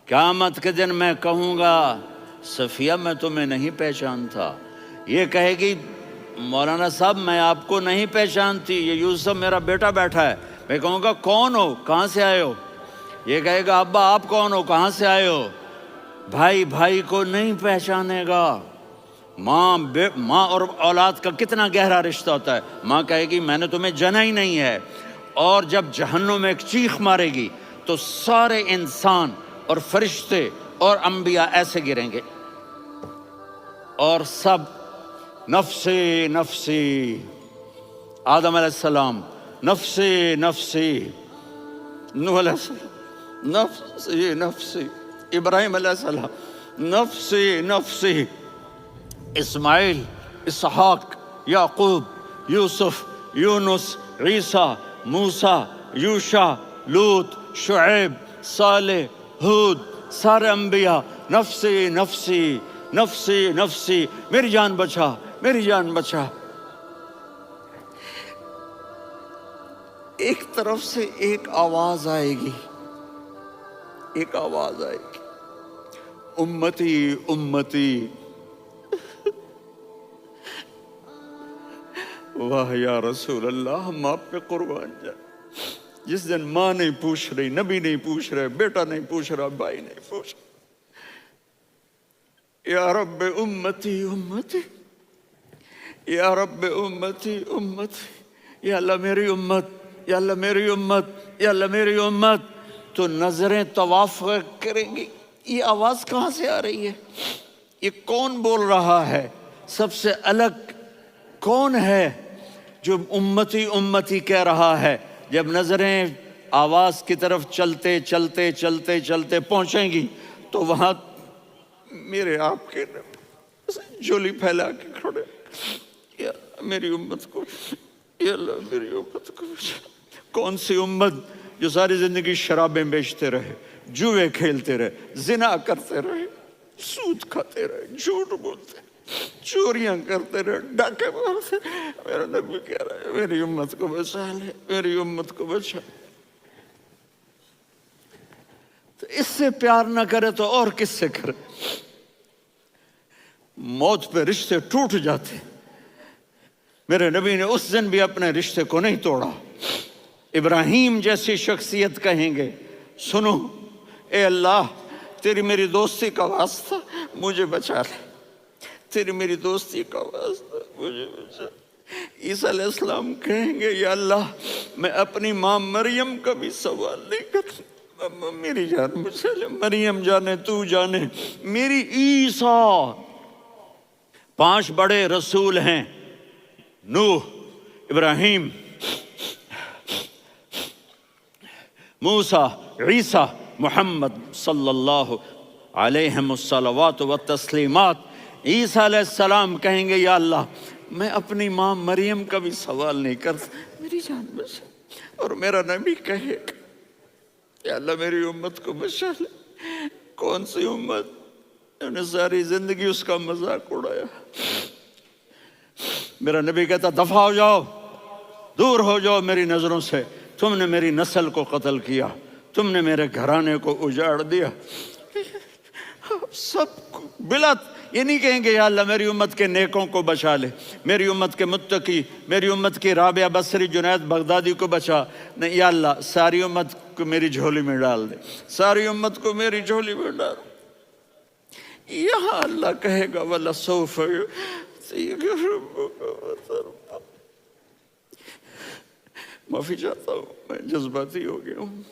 قیامت کے دن میں کہوں گا صفیہ میں تمہیں نہیں پہچانتا، یہ کہے گی مولانا صاحب میں آپ کو نہیں پہچانتی، یہ یوسف میرا بیٹا بیٹھا ہے۔ میں کہوں گا کون ہو، کہاں سے آئے ہو؟ یہ کہے گا ابا آپ کون ہو، کہاں سے آئے ہو؟ بھائی بھائی کو نہیں پہچانے گا۔ ماں اور اولاد کا کتنا گہرا رشتہ ہوتا ہے۔ ماں کہے گی میں نے تمہیں جنا ہی نہیں ہے، اور جب جہنم میں ایک چیخ مارے گی تو سارے انسان اور فرشتے اور انبیاء ایسے گریں گے، اور سب نفسی نفسی، آدم علیہ السلام نفسی نفسی، نوح علیہ السلام نفسی نفسی، ابراہیم علیہ السلام نفسی نفسی، اسماعیل، اسحاق، یعقوب، یوسف، یونس، عیسیٰ، موسیٰ، یوشع، لوط، شعیب، صالح، ہود، سارے انبیاء نفسی نفسی نفسی نفسی، میری جان بچا میری جان بچا۔ ایک طرف سے ایک آواز آئے گی، ایک آواز آئے گی، امتی امتی۔ واہ یا رسول اللہ، ہم آپ پہ قربان جائیں۔ جس دن ماں نہیں پوچھ رہی، نبی نہیں پوچھ رہے، بیٹا نہیں پوچھ رہا، بھائی نہیں پوچھ رہا، یا رب امتی امتی، یا رب امتی امتی، یا اللہ میری امت، یا اللہ میری امت، یا اللہ میری امت۔ تو نظریں طواف کریں گی، یہ آواز کہاں سے آ رہی ہے؟ یہ کون بول رہا ہے؟ سب سے الگ کون ہے جو امتی امتی کہہ رہا ہے؟ جب نظریں آواز کی طرف چلتے چلتے چلتے چلتے پہنچیں گی تو وہاں میرے آپ کے جولی پھیلا کے کھڑے، یا میری امت کو، یا اللہ میری امت کو۔ کون سی امت جو ساری زندگی شرابیں بیچتے رہے، جوئے کھیلتے رہے، زنا کرتے رہے، سود کھاتے رہے، جھوٹ بولتے رہے، چوریاں کرتے رہے، ڈاکے مارتے رہے۔ میرا نبی کہہ رہا ہے میری امت کو بچا لے، میری امت کو بچا۔ تو اس سے پیار نہ کرے تو اور کس سے کرے؟ موت پہ رشتے ٹوٹ جاتے، میرے نبی نے اس دن بھی اپنے رشتے کو نہیں توڑا۔ ابراہیم جیسی شخصیت کہیں گے سنو اے اللہ تیری میری دوستی کا واسطہ مجھے بچا لے، تیری میری دوستی کا واسطہ مجھے بچا۔ عیسیٰ علیہ السلام کہیں گے یا اللہ میں اپنی ماں مریم کا بھی سوال نہیں کرتا، میری جان بچا لے، مریم جانے تو جانے میری عیسیٰ۔ 5 بڑے رسول ہیں، نوح، ابراہیم، موسیٰ، عیسیٰ، محمد صلی اللہ علیہ الصلوات والتسلیمات۔ عیسیٰ علیہ السلام کہیں گے یا اللہ میں اپنی ماں مریم کا بھی سوال نہیں کرتا، میری جان بچا۔ اور میرا نبی کہے یا اللہ میری امت کو بچا لے۔ کون سی امت؟ انہوں نے ساری زندگی اس کا مذاق اڑایا۔ میرا نبی کہتا دفع ہو جاؤ، دور ہو جاؤ میری نظروں سے، تم نے میری نسل کو قتل کیا، تم نے میرے گھرانے کو اجاڑ دیا۔ سب بلا یہ نہیں کہیں گے یا اللہ میری امت کے نیکوں کو بچا لے، میری امت کے متقی، میری امت کی رابعہ بصری، جنید بغدادی کو بچا، نہیں یا اللہ ساری امت کو میری جھولی میں ڈال دے، ساری امت کو میری جھولی میں ڈال۔ یہاں اللہ کہے گا وَلَسَوْفَ يُعْطِيكَ رَبُّكَ فَتَرْضَىٰ۔ معافی چاہتا ہوں میں جذباتی ہو گیا ہوں۔